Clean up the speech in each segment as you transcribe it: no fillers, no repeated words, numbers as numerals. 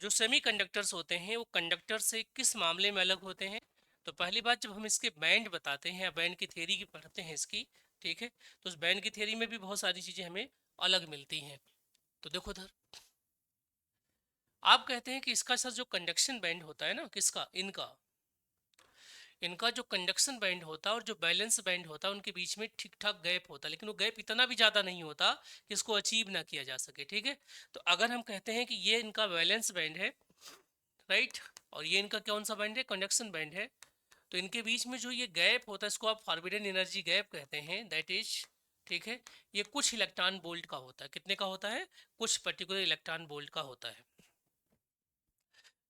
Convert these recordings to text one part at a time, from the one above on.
जो सेमीकंडक्टर्स होते हैं वो कंडक्टर से किस मामले में अलग होते हैं? तो पहली बात, जब हम इसके बैंड बताते हैं या बैंड की थ्योरी की पढ़ते हैं इसकी, ठीक है, तो उस बैंड की थ्योरी में भी बहुत सारी चीज़ें हमें अलग मिलती हैं। तो देखो उधर, आप कहते हैं कि इसका सर जो कंडक्शन बैंड होता है ना, किसका, इनका इनका जो कंडक्शन बैंड होता है और जो बैलेंस बैंड होता है उनके बीच में ठीक ठाक गैप होता है, लेकिन वो गैप इतना भी ज़्यादा नहीं होता कि इसको अचीव ना किया जा सके, ठीक है। तो अगर हम कहते हैं कि ये इनका बैलेंस बैंड है, राइट, और ये इनका कौन सा बैंड है, कंडक्शन बैंड है, तो इनके बीच में जो ये गैप होता है इसको आप फॉरबिडन एनर्जी गैप कहते हैं, दैट इज, ठीक है, ये कुछ इलेक्ट्रॉन वोल्ट का होता है। कितने का होता है? कुछ पर्टिकुलर इलेक्ट्रॉन वोल्ट का होता है।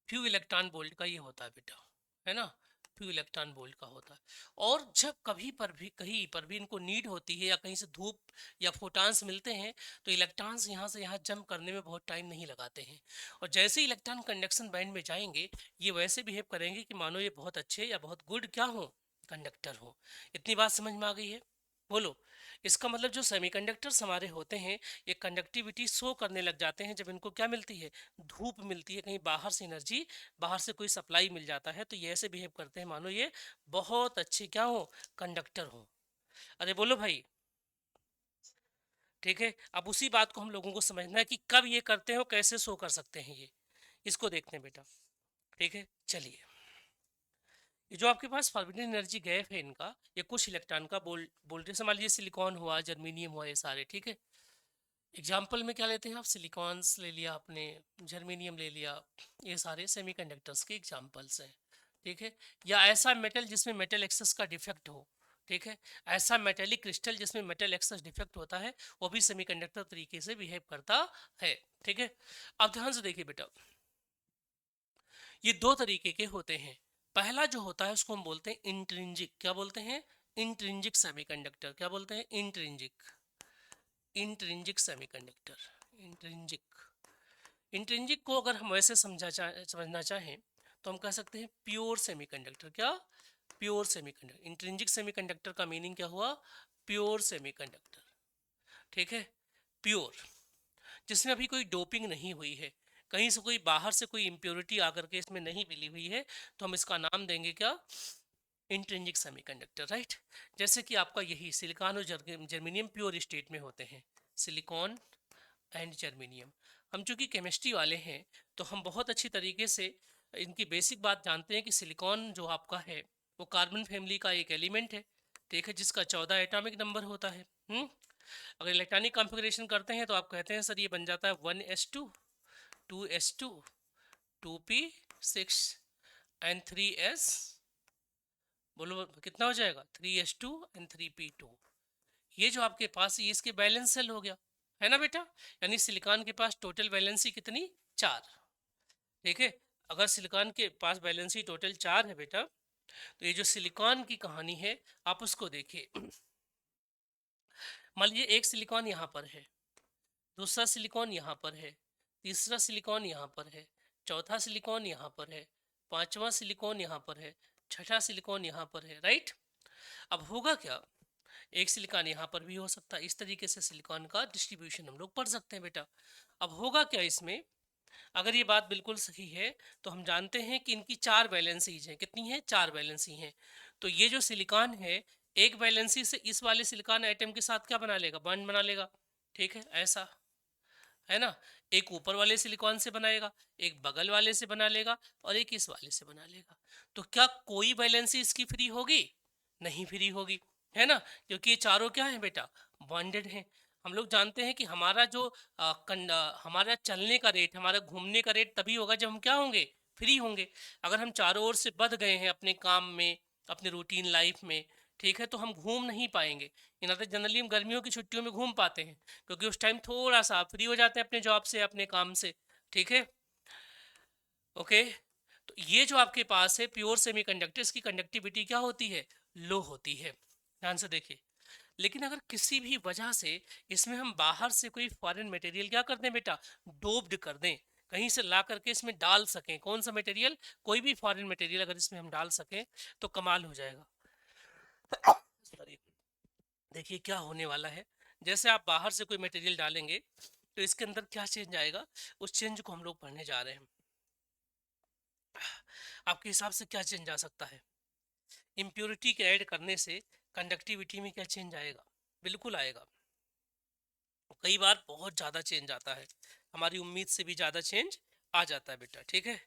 फ्यू इलेक्ट्रॉन वोल्ट का ये होता है बेटा, है ना, फ्यू इलेक्ट्रॉन वोल्ट का होता है। और जब कभी पर भी कहीं पर भी इनको नीड होती है या कहीं से धूप या फोटॉन्स मिलते हैं, तो इलेक्ट्रॉन्स यहाँ से यहाँ जंप करने में बहुत टाइम नहीं लगाते हैं। और जैसे ही इलेक्ट्रॉन कंडक्शन बैंड में जाएंगे, ये वैसे बिहेव करेंगे कि मानो ये बहुत अच्छे या बहुत गुड क्या हो, कंडक्टर हो। इतनी बात समझ में आ गई है? बोलो। इसका मतलब जो सेमीकंडक्टर्स हमारे होते हैं, ये कंडक्टिविटी शो करने लग जाते हैं जब इनको क्या मिलती है, धूप मिलती है, कहीं बाहर से एनर्जी, बाहर से कोई सप्लाई मिल जाता है, तो ये ऐसे बिहेव करते हैं मानो ये बहुत अच्छे क्या हो, कंडक्टर हो। अरे बोलो भाई, ठीक है। अब उसी बात को हम लोगों को समझना है कि कब ये करते हैं और कैसे शो कर सकते हैं ये, इसको देखते हैं बेटा, ठीक है। चलिए, ये जो आपके पास फॉरबिडन एनर्जी गैप है इनका, ये कुछ इलेक्ट्रॉन का बोल्ट मान लीजिए सिलिकॉन हुआ, जर्मीनियम हुआ, ये सारे, ठीक है। एग्जाम्पल में क्या लेते हैं आप, सिलिकॉन्स ले लिया आपने, जर्मेनियम ले लिया, ये सारे सेमीकंडक्टर्स के एग्जाम्पल्स हैं, ठीक है। या ऐसा मेटल जिसमें मेटल एक्सेस का डिफेक्ट हो, ठीक है, ऐसा मेटेलिक क्रिस्टल जिसमें मेटल एक्सेस डिफेक्ट होता है, वो भी सेमीकंडक्टर तरीके से बिहेव करता है, ठीक है। अब ध्यान से देखिए बेटा, ये दो तरीके के होते हैं। पहला जो होता है उसको हम बोलते हैं इंट्रिंजिक, क्या बोलते हैं, इंट्रिंजिक सेमीकंडक्टर, क्या बोलते हैं, intrinsic, intrinsic semiconductor, intrinsic. Intrinsic को अगर हम वैसे समझना चाहें तो हम कह सकते हैं प्योर सेमीकंडक्टर, क्या, प्योर सेमीकंडक्टर। इंट्रिंजिक सेमीकंडक्टर का मीनिंग क्या हुआ, प्योर सेमीकंडक्टर, ठीक है, प्योर, जिसमें अभी कोई डोपिंग नहीं हुई है, कहीं से कोई बाहर से कोई इम्प्योरिटी आकर के इसमें नहीं मिली हुई है, तो हम इसका नाम देंगे क्या, इंट्रिंजिक सेमीकंडक्टर, राइट। जैसे कि आपका यही सिलिकॉन और जर्मेनियम प्योर स्टेट में होते हैं, सिलिकॉन एंड जर्मेनियम। हम चूंकि केमिस्ट्री वाले हैं तो हम बहुत अच्छी तरीके से इनकी बेसिक बात जानते हैं कि सिलिकॉन जो आपका है वो कार्बन फैमिली का एक एलिमेंट है, ठीक है, जिसका 14 एटॉमिक नंबर होता है। अगर इलेक्ट्रॉनिक कॉन्फ़िगरेशन करते हैं तो आप कहते हैं सर ये बन जाता है 1s2, 2s2, 2p6 and 3s, बोलो कितना हो जाएगा, 3s2 एंड 3p2। ये जो आपके पास ये इसके बैलेंस सेल हो गया, है ना बेटा। यानी सिलिकॉन के पास टोटल वैलेंसी कितनी, 4, ठीक है। अगर सिलिकॉन के पास वैलेंसी टोटल 4 है बेटा, तो ये जो सिलिकॉन की कहानी है आप उसको देखिए। मान लीजिए एक सिलिकॉन यहाँ पर है, दूसरा सिलिकॉन यहाँ पर है, तीसरा सिलिकॉन यहाँ पर है, चौथा सिलिकॉन यहाँ पर है, पांचवा सिलिकॉन यहाँ पर है, छठा सिलिकॉन यहाँ पर है, राइट। अब होगा क्या, एक सिलिकॉन यहाँ पर भी हो सकता है, इस तरीके से सिलिकॉन का डिस्ट्रीब्यूशन हम लोग पढ़ सकते हैं बेटा। अब होगा क्या इसमें, अगर ये बात बिल्कुल सही है तो हम जानते हैं कि इनकी 4 वैलेंसीज हैं, कितनी हैं, 4 वैलेंसी हैं। तो ये जो सिलिकॉन है एक वैलेंसी से इस वाले सिलिकॉन एटम के साथ क्या बना लेगा, बॉन्ड बना लेगा, ठीक है, ऐसा है ना। एक ऊपर वाले सिलिकॉन से बनाएगा, एक बगल वाले से बना लेगा और एक इस वाले से बना लेगा। तो क्या कोई वैलेंसी इसकी फ्री होगी, नहीं फ्री होगी, है ना, क्योंकि ये चारों क्या है बेटा, बॉन्डेड हैं। हम लोग जानते हैं कि हमारा जो हमारा चलने का रेट, हमारा घूमने का रेट तभी होगा जब हम क्या होंगे, फ्री होंगे। अगर हम चारों ओर से बंध गए हैं अपने काम में, अपने रूटीन लाइफ में, ठीक है, तो हम घूम नहीं पाएंगे। इन तो जनरली हम गर्मियों की छुट्टियों में घूम पाते हैं क्योंकि उस टाइम थोड़ा सा फ्री हो जाते हैं अपने जॉब से, अपने काम से, ठीक है, ओके। तो ये जो आपके पास है प्योर सेमीकंडक्टर्स की कंडक्टिविटी क्या होती है, लो होती है, ध्यान से देखिए। लेकिन अगर किसी भी वजह से इसमें हम बाहर से कोई फॉरेन मटेरियल क्या कर दें बेटा, डोप्ड कर दें, कहीं से ला करके इसमें डाल सकें, कौन सा मटेरियल, कोई भी फॉरेन मटेरियल अगर इसमें हम डाल सकें तो कमाल हो जाएगा। सॉरी, देखिए क्या होने वाला है, जैसे आप बाहर से कोई मटेरियल डालेंगे तो इसके अंदर क्या चेंज आएगा, उस चेंज को हम लोग पढ़ने जा रहे हैं। आपके हिसाब से क्या चेंज आ सकता है? इम्प्योरिटी के ऐड करने से कंडक्टिविटी में क्या चेंज आएगा? बिल्कुल आएगा। कई बार बहुत ज़्यादा चेंज आता है, हमारी उम्मीद से भी ज़्यादा चेंज आ जाता है बेटा, ठीक है।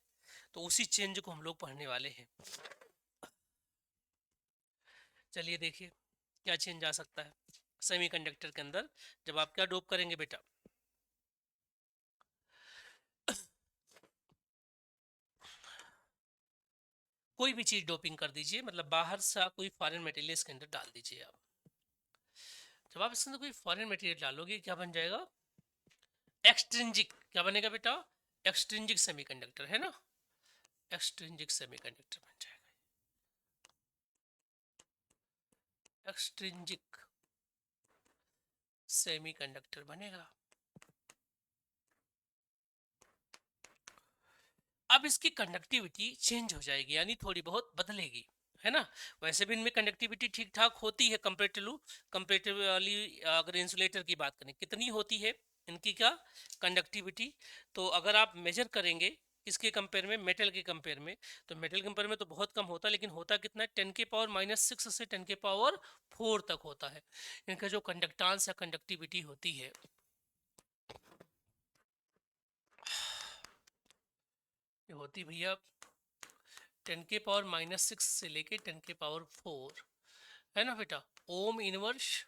तो उसी चेंज को हम लोग पढ़ने वाले हैं। चलिए देखिए क्या चेंज आ सकता है सेमीकंडक्टर के अंदर जब आप क्या डोप करेंगे बेटा। कोई भी चीज़ डोपिंग कर दीजिए, मतलब बाहर से कोई फॉरेन मटेरियल इसके अंदर डाल दीजिए आप। जब आप इसके अंदर कोई फॉरेन मटेरियल डालोगे क्या बन जाएगा? एक्सट्रिंजिक। क्या बनेगा बेटा? एक्सट्रिंजिक सेमीकंडक्टर, है ना। एक्सट्रिंजिक सेमीकंडक्टर बन जाएगा, एक्सट्रिंजिक सेमीकंडक्टर बनेगा। अब इसकी कंडक्टिविटी चेंज हो जाएगी, यानी थोड़ी बहुत बदलेगी, है ना। वैसे भी इनमें कंडक्टिविटी ठीक ठाक होती है कंपेरेटिवली। अगर इंसुलेटर की बात करें कितनी होती है इनकी क्या कंडक्टिविटी, तो अगर आप मेजर करेंगे इसके कंपेयर में, मेटल के कंपेयर में, तो मेटल कंपेयर में तो बहुत कम होता है, लेकिन होता कितना है 10⁻⁻⁶ से 10⁻⁴ तक होता है इनका जो कंडक्टांस या कंडक्टिविटी होती है। ये होती भैया 10⁻⁻⁶ से लेके 10⁻⁴, है ना बेटा, ओम इनवर्स,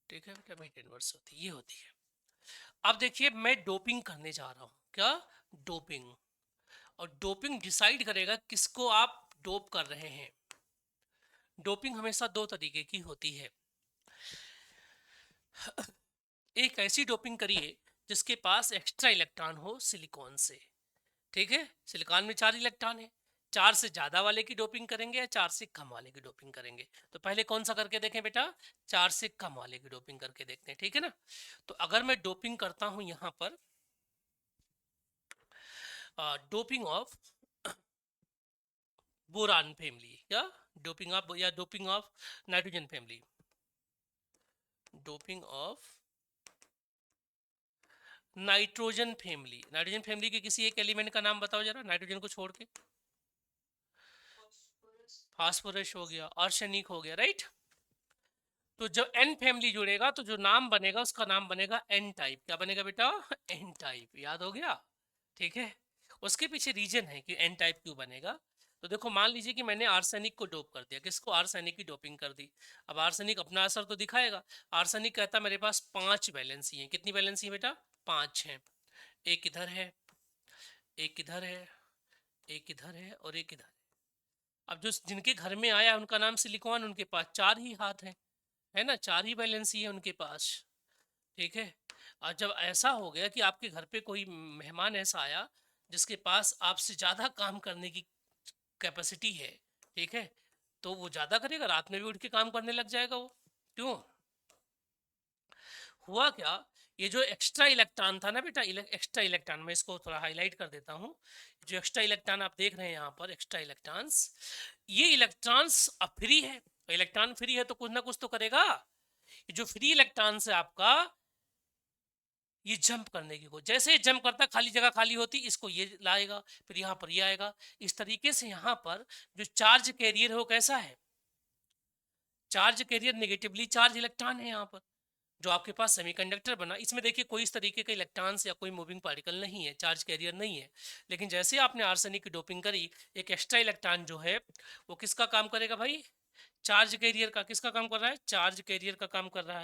ठीक है बेटा, मीट इनवर्स होती ये होती है। अब देखिए मैं डोपिंग करने जा रहा हूँ, क्या डोपिंग, और डोपिंग डिसाइड करेगा किसको आप डोप कर रहे हैं। डोपिंग हमेशा दो तरीके की होती है। एक ऐसी डोपिंग करिए जिसके पास एक्स्ट्रा इलेक्ट्रॉन हो सिलिकॉन से, ठीक है। सिलिकॉन में 4 इलेक्ट्रॉन है, 4 से ज्यादा वाले की डोपिंग करेंगे या 4 से कम वाले की डोपिंग करेंगे। तो पहले कौन सा करके देखें बेटा? 4 से कम वाले की डोपिंग करके देखते हैं, ठीक है ना। तो अगर मैं डोपिंग करता हूं यहां पर डोपिंग ऑफ बोरान फैमिली, या doping of nitrogen family, doping of nitrogen family के किसी एक एलिमेंट का नाम बताओ जरा, नाइट्रोजन को छोड़ के। फास्फोरस हो गया, आर्सेनिक हो गया, राइट। तो जब एन फैमिली जुड़ेगा तो जो नाम बनेगा उसका नाम बनेगा एन टाइप। क्या बनेगा बेटा? N type. याद हो गया, ठीक है। उसके पीछे रीजन है कि एन टाइप क्यों बनेगा। तो देखो मान लीजिए कि मैंने आर्सेनिक को डोप कर दिया, किसको? आर्सेनिक की डोपिंग कर दी। अब आर्सेनिक अपना असर तो दिखाएगा। आर्सेनिक कहता मेरे पास 5 वैलेंसी है। कितनी वैलेंसी है बेटा? 5 है। एक इधर है, एक इधर है, एक इधर है और एक इधर है। अब जो जिनके घर में आया उनका नाम सिलिकॉन, उनके पास 4 ही हाथ हैं, है ना, 4 ही वैलेंसी है उनके पास, ठीक है। और जब ऐसा हो गया कि आपके घर पे कोई मेहमान ऐसा आया जिसके पास आपसे ज़्यादा काम करने की कैपेसिटी है, ठीक है, तो वो ज़्यादा करेगा, रात में भी उठ के काम करने लग जाएगा वो। क्यों? हुआ क्या, ये जो एक्स्ट्रा इलेक्ट्रॉन था ना बेटा, एक्स्ट्रा इलेक्ट्रॉन, मैं इसको थोड़ा हाईलाइट कर देता हूँ। जो एक्स्ट्रा इलेक्ट्रॉन आप देख रहे हैं यहाँ पर, एक्स्ट्रा इलेक्ट्रॉन्स, ये इलेक्ट्रॉन्स अब फ्री है। इलेक्ट्रॉन फ्री है तो कुछ ना कुछ तो करेगा। जो फ्री इलेक्ट्रॉन है आपका, ये जंप करने की कोशिश, जैसे जंप करता खाली जगह खाली होती इसको ये लाएगा, फिर यहाँ पर ये आएगा। इस तरीके से यहाँ पर जो चार्ज कैरियर है वो कैसा है? Charge carrier negatively charge electron है यहाँ पर। जो आपके पास सेमीकंडक्टर बना, इसमें देखिए कोई इस तरीके का इलेक्ट्रॉन्स या कोई मूविंग पार्टिकल नहीं है, चार्ज कैरियर नहीं है। लेकिन जैसे आपने आर्सेनिक की डोपिंग करी, एक एक्स्ट्रा इलेक्ट्रॉन जो है वो किसका काम करेगा भाई? चार्ज कैरियर का। किसका काम कर रहा है? चार्ज कैरियर का काम कर रहा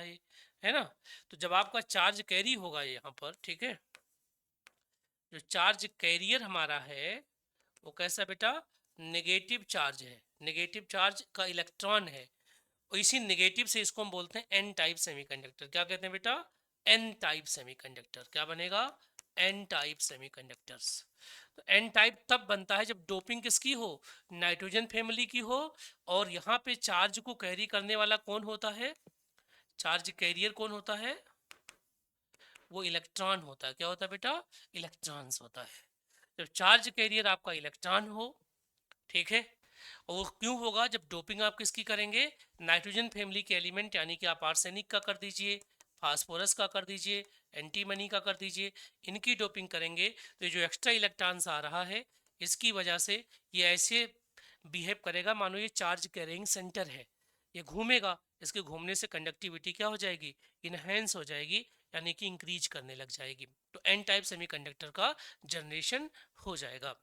है ना। तो जब आपका चार्ज कैरी होगा यहाँ पर, ठीक है, जो चार्ज कैरियर हमारा है वो कैसा बेटा? नेगेटिव चार्ज है, नेगेटिव चार्ज का इलेक्ट्रॉन है। और इसी नेगेटिव से इसको हम बोलते हैं एन टाइप सेमीकंडक्टर। क्या कहते हैं बेटा? N type semiconductor. क्या बनेगा? N type semiconductors. तो एन टाइप तब बनता है जब डोपिंग किसकी हो? नाइट्रोजन फैमिली की हो। और यहाँ पे चार्ज को कैरी करने वाला कौन होता है? चार्ज कैरियर कौन होता है? वो इलेक्ट्रॉन होता है। क्या होता है बेटा? इलेक्ट्रॉन्स होता है। जब चार्ज कैरियर आपका इलेक्ट्रॉन हो, ठीक है, और वो क्यों होगा? जब डोपिंग आप किसकी करेंगे? नाइट्रोजन फैमिली के एलिमेंट, यानी कि आप आर्सेनिक का कर दीजिए, फास्फोरस का कर दीजिए, एंटीमनी का कर दीजिए, इनकी डोपिंग करेंगे तो ये जो एक्स्ट्रा इलेक्ट्रॉन्स आ रहा है इसकी वजह से ये ऐसे बिहेव करेगा मानो ये चार्ज कैरिंग सेंटर है, ये घूमेगा, इसके घूमने से कंडक्टिविटी क्या हो जाएगी, इनहेंस हो जाएगी, यानी कि इंक्रीज करने लग जाएगी। तो एन टाइप सेमीकंडक्टर का जनरेशन हो जाएगा।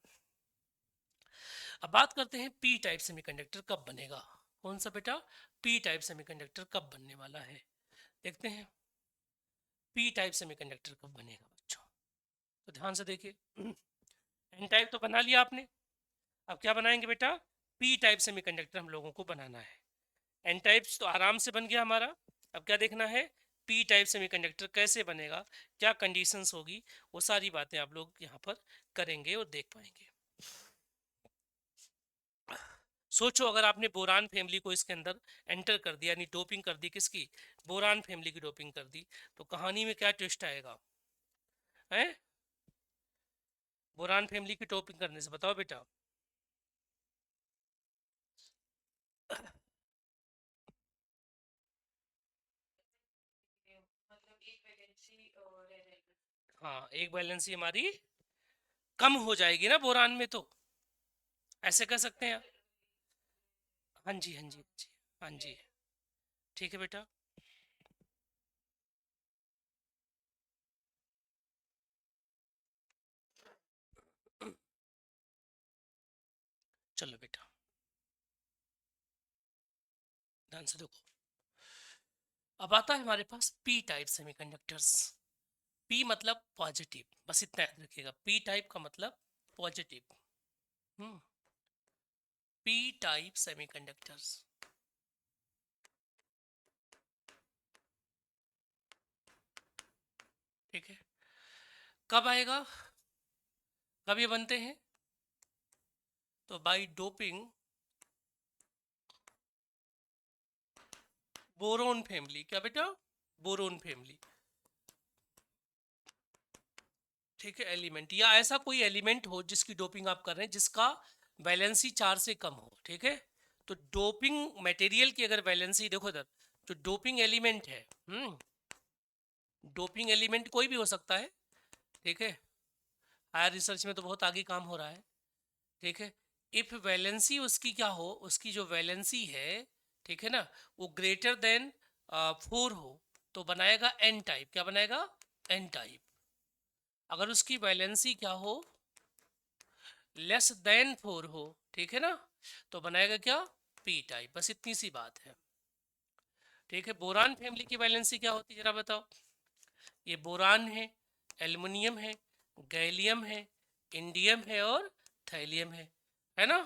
अब बात करते हैं पी टाइप सेमीकंडक्टर कब बनेगा। कौन सा बेटा, पी टाइप सेमीकंडक्टर कब बनने वाला है, देखते हैं पी टाइप सेमीकंडक्टर कब बनेगा बच्चों। तो ध्यान से देखिए, एन टाइप तो बना लिया आपने, अब क्या बनाएंगे बेटा, पी टाइप सेमीकंडक्टर हम लोगों को बनाना है। एन टाइप्स तो आराम से बन गया हमारा, अब क्या देखना है, पी टाइप सेमीकंडक्टर कैसे बनेगा, क्या कंडीशंस होगी, वो सारी बातें आप लोग यहाँ पर करेंगे और देख पाएंगे। सोचो अगर आपने बोरान फैमिली को इसके अंदर एंटर कर दिया, यानी डोपिंग कर दी, किसकी, बोरान फैमिली की डोपिंग कर दी, तो कहानी में क्या ट्विस्ट आएगा है, बोरान फैमिली की डोपिंग करने से, बताओ बेटा। हाँ, एक वैलेंसी हमारी कम हो जाएगी ना बोरान में, तो ऐसे कह सकते हैं। हाँ जी हाँ जी हाँ जी, हाँ जी, ठीक है बेटा। चलो बेटा ध्यान से देखो, अब आता है हमारे पास पी टाइप सेमीकंडक्टर्स। पी मतलब पॉजिटिव, बस इतना याद रखिएगा, पी टाइप का मतलब पॉजिटिव। हम्म, पी टाइप सेमीकंडक्टर्स, ठीक है, कब आएगा, कब ये बनते हैं, तो बाय डोपिंग बोरोन फैमिली, क्या बेटा, बोरोन फैमिली, ठीक है, एलिमेंट या ऐसा कोई एलिमेंट हो जिसकी डोपिंग आप कर रहे हैं जिसका वैलेंसी 4 से कम हो, ठीक है। तो डोपिंग मटेरियल की अगर वैलेंसी देखो इधर, जो डोपिंग एलिमेंट है, डोपिंग एलिमेंट कोई भी हो सकता है, ठीक है, हायर रिसर्च में तो बहुत आगे काम हो रहा है, ठीक है। इफ वैलेंसी उसकी क्या हो, उसकी जो वैलेंसी है, ठीक है ना, वो ग्रेटर देन 4 हो, तो बनाएगा एन टाइप, क्या बनाएगा, एन टाइप। अगर उसकी वैलेंसी क्या हो, लेस देन 4 हो, ठीक है ना, तो बनाएगा क्या, पी टाइप, बस इतनी सी बात है, ठीक है। बोरान फैमिली की वैलेंसी क्या होती है जरा बताओ, ये बोरान है, एल्युमिनियम है, गैलियम है, इंडियम है और थैलियम है ना,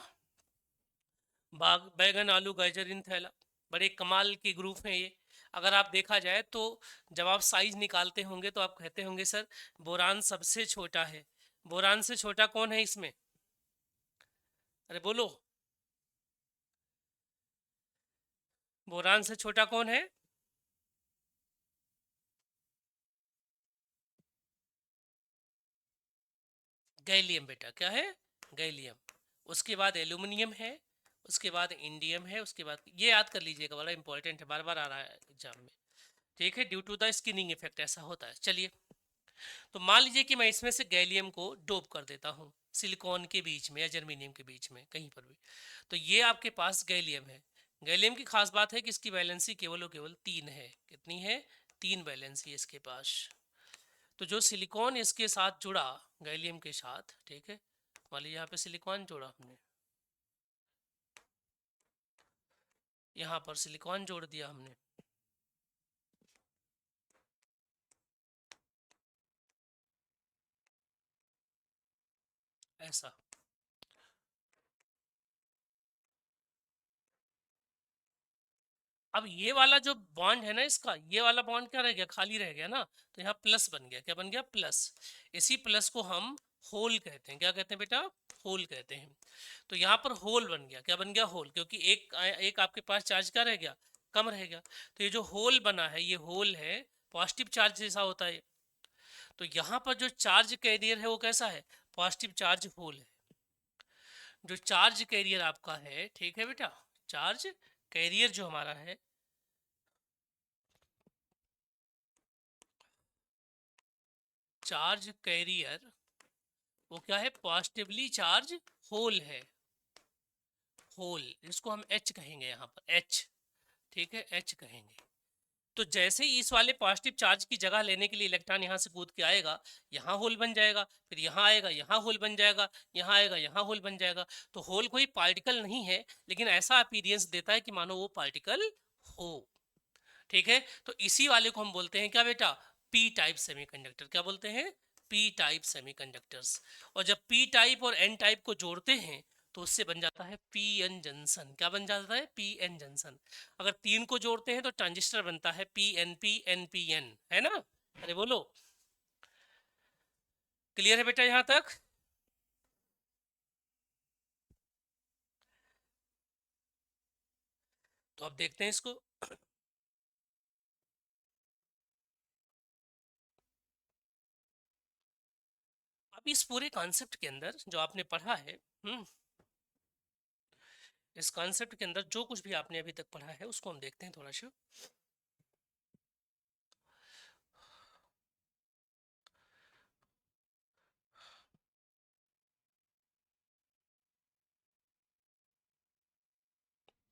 बाग बैगन आलू गाजर इन थैला, बड़े कमाल के ग्रुप हैं ये। अगर आप देखा जाए तो जब आप साइज निकालते होंगे तो आप कहते होंगे सर बोरान सबसे छोटा है, बोरान से छोटा कौन है इसमें, अरे बोलो, बोरान से छोटा कौन है, गैलियम बेटा, क्या है, गैलियम, उसके बाद एल्यूमिनियम है, उसके बाद इंडियम है, उसके बाद ये याद कर लीजिएगा, बड़ा इंपॉर्टेंट है, बार बार आ रहा है एग्जाम में, ठीक है, due to the skinning effect ऐसा होता है। चलिए, तो मान लीजिए कि मैं इसमें से गैलियम को डोप कर देता हूँ सिलिकॉन के बीच में या जर्मेनियम के बीच में कहीं पर भी, तो ये आपके पास गैलियम है। गैलियम की खास बात है कि इसकी वैलेंसी केवल और केवल 3 है, कितनी है, 3 वैलेंसी है इसके पास। तो जो सिलिकॉन इसके साथ जुड़ा गैलियम के साथ, ठीक है, मान लीजिए यहाँ पे सिलिकॉन जोड़ा हमने, यहाँ पर सिलिकॉन जोड़ दिया हमने, ऐसा, अब ये वाला जो बॉन्ड है ना इसका, ये वाला बॉन्ड क्या रह गया, खाली रह गया ना, तो यहाँ प्लस बन गया, क्या बन गया, प्लस। इसी प्लस को हम होल कहते हैं, क्या कहते हैं बेटा, होल कहते हैं। तो यहाँ पर होल बन गया, क्या बन गया, होल, क्योंकि एक एक आपके पास चार्ज क्या रह गया, कम रह गया। तो ये जो होल बना है, ये होल है, पॉजिटिव चार्ज जैसा होता है। तो यहाँ पर जो चार्ज कैरियर है वो कैसा है, पॉजिटिव चार्ज होल है। जो चार्ज कैरियर आपका है, ठीक है बेटा, चार्ज कैरियर जो हमारा है, चार्ज कैरियर वो क्या है, पॉजिटिवली चार्ज होल है, होल, जिसको हम एच कहेंगे यहाँ पर, एच, ठीक है, एच कहेंगे। तो जैसे ही इस वाले पॉजिटिव चार्ज की जगह लेने के लिए इलेक्ट्रॉन यहाँ से कूद के आएगा, यहाँ होल बन जाएगा, फिर यहाँ आएगा, यहाँ होल बन जाएगा, यहाँ आएगा, यहाँ होल बन जाएगा। तो होल कोई पार्टिकल नहीं है, लेकिन ऐसा अपीयरेंस देता है कि मानो वो पार्टिकल हो, ठीक है। तो इसी वाले को हम बोलते हैं क्या बेटा, पी टाइप सेमीकंडक्टर। क्या बोलते हैं, पी टाइप सेमीकंडक्टर्स। और जब पी टाइप और एन टाइप को जोड़ते हैं तो उससे बन जाता है पी एन जंक्शन। क्या बन जाता है, पी एन जंक्शन। अगर तीन को जोड़ते हैं तो ट्रांजिस्टर बनता है P N P N P N, है ना। अरे बोलो, क्लियर है बेटा यहां तक। तो अब देखते हैं इसको। अब इस पूरे कॉन्सेप्ट के अंदर जो आपने पढ़ा है, इस कॉन्सेप्ट के अंदर जो कुछ भी आपने अभी तक पढ़ा है उसको हम देखते हैं थोड़ा सा।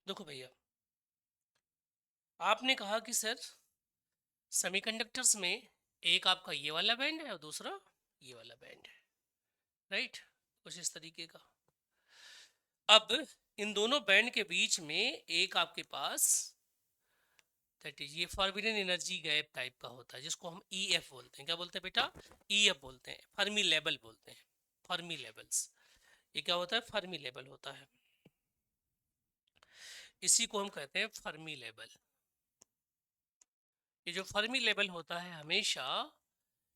देखो भैया, आपने कहा कि सर सेमीकंडक्टर्स में एक आपका ये वाला बैंड है और दूसरा ये वाला बैंड है, राइट, कुछ इस तरीके का। अब इन दोनों बैंड के बीच में एक आपके पास, दैट इज ये फॉरबिडन एनर्जी गैप टाइप का होता है, जिसको हम ई एफ बोलते हैं। क्या बोलते हैं बेटा, ई एफ बोलते हैं, फर्मी लेवल बोलते हैं, फर्मी लेवल्स। ये क्या होता है, फर्मी लेवल होता है, इसी को हम कहते हैं फर्मी लेवल। ये जो फर्मी लेवल होता है हमेशा,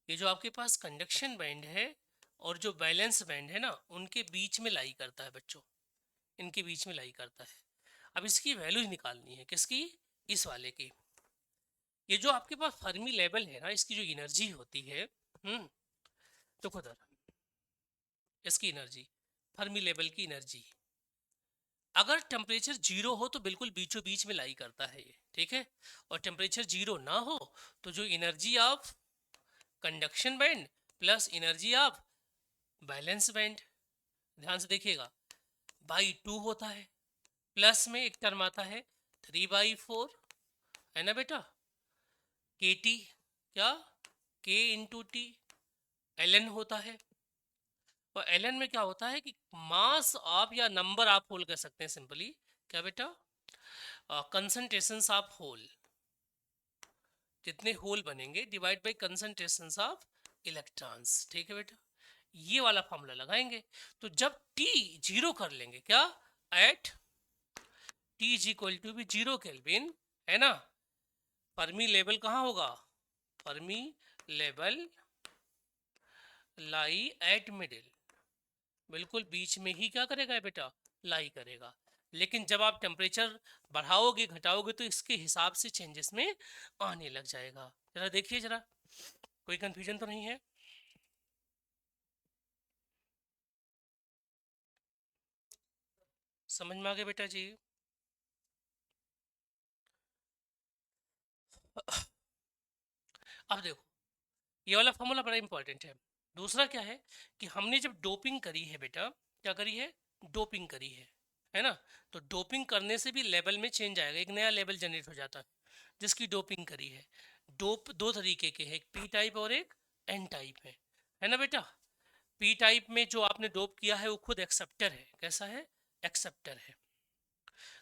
ये जो आपके पास कंडक्शन बैंड है और जो बैलेंस बैंड है ना, उनके बीच में लाई करता है बच्चों, इनके बीच में लाई करता है। अब इसकी वैल्यूज निकालनी है, किसकी, इस वाले की। ये जो आपके पास फर्मी लेवल है ना, इसकी जो एनर्जी होती है, तो खुद इसकी एनर्जी, फर्मी लेवल की एनर्जी, अगर टेम्परेचर जीरो हो तो बिल्कुल बीचों बीच में लाई करता है ये, ठीक है। और टेम्परेचर जीरो ना हो तो जो energy of conduction band plus energy of balance band, ध्यान से देखिएगा, बाई टू होता है, प्लस में एक टर्म आता है 3/4, है ना बेटा, के टी, क्या, के इंटू टी, एल एन होता है। और एल एन में क्या होता है कि मास ऑफ, या नंबर आप होल कर सकते हैं सिंपली, क्या बेटा, कंसंट्रेशंस ऑफ होल, जितने होल बनेंगे divide by concentrations of electrons, ठीक है बेटा। ये वाला फॉर्मूला लगाएंगे। तो जब टी जीरो कर लेंगे, क्या, at T is equal to भी जीरो केल्विन, है ना, फर्मी लेवल कहाँ होगा, Fermi level lie at middle, बिल्कुल बीच में ही क्या करेगा बेटा, लाई करेगा। लेकिन जब आप टेम्परेचर बढ़ाओगे घटाओगे तो इसके हिसाब से चेंजेस में आने लग जाएगा। जरा देखिए जरा, कोई कंफ्यूजन तो नहीं है। समझ में आ गया बेटा जी। अब देखो, ये वाला फॉर्मूला बड़ा इंपॉर्टेंट है। दूसरा क्या है कि हमने जब डोपिंग करी है बेटा, क्या करी है, डोपिंग करी है ना। तो डोपिंग करने से भी लेवल में चेंज आएगा, एक नया लेवल जनरेट हो जाता है जिसकी डोपिंग करी है। डोप दो तरीके के हैं, एक पी टाइप और एक एन टाइप है ना बेटा। पी टाइप में जो आपने डोप किया है वो खुद एक्सेप्टर है, कैसा है, एक्सेप्टर है।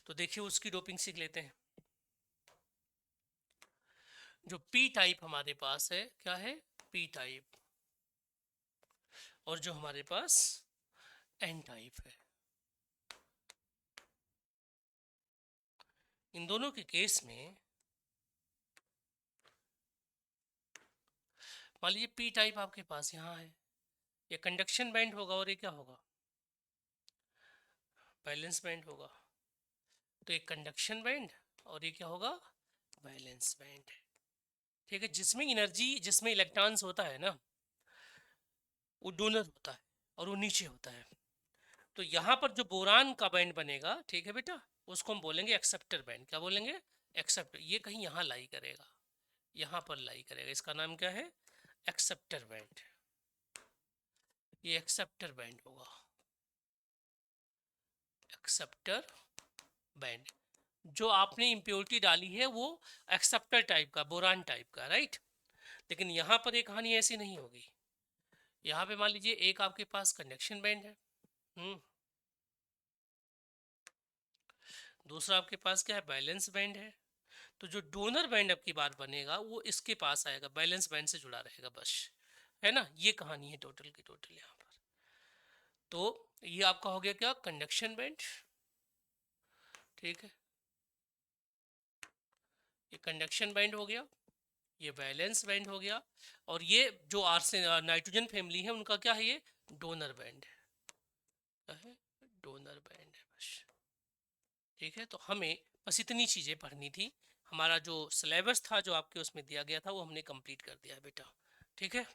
तो देखिए उसकी डोपिंग सीख लेते हैं। जो पी टाइप हमारे पास है, क्या है, पी टाइप, और जो हमारे पास एन टाइप है, इन दोनों के केस में मान लीजिए पी टाइप आपके पास यहाँ है, ये कंडक्शन बैंड होगा और ये क्या होगा, बैलेंस बैंड होगा। तो एक कंडक्शन बैंड और ये क्या होगा, बैलेंस बैंड, ठीक है। जिसमें एनर्जी, जिसमें इलेक्ट्रॉन्स होता है ना, वो डोनर होता है और वो नीचे होता है। तो यहाँ पर जो बोरान का बैंड बनेगा, ठीक है बेटा, उसको हम बोलेंगे एक्सेप्टर बैंड। क्या बोलेंगे, एक्सेप्टर। ये कहीं यहाँ लाई करेगा, यहाँ पर लाई करेगा, इसका नाम क्या है, एक्सेप्टर बैंड। ये एक्सेप्टर बैंड होगा, एक्सेप्टर बैंड। जो आपने इम्प्योरिटी डाली है वो एक्सेप्टर टाइप का, बोरान टाइप का, राइट। लेकिन यहाँ पर एक कहानी ऐसी नहीं होगी। यहाँ पे मान लीजिए एक आपके पास कंडक्शन बैंड है, दूसरा आपके पास क्या है, बैलेंस बैंड है। तो जो डोनर बैंड आपकी बार बनेगा वो इसके पास आएगा, बैलेंस बैंड से जुड़ा रहेगा बस, है ना। ये कहानी है टोटल की टोटल यहाँ पर। तो ये आपका हो गया क्या, कंडक्शन बैंड, ठीक है। ये कंडक्शन बैंड हो गया, ये वैलेंस बैंड हो गया, और ये जो आर्सेन नाइट्रोजन फैमिली है उनका क्या है, ये डोनर बैंड है, डोनर बैंड है बस, ठीक है। तो हमें बस इतनी चीज़ें पढ़नी थी। हमारा जो सिलेबस था जो आपके उसमें दिया गया था वो हमने कंप्लीट कर दिया है बेटा, ठीक है।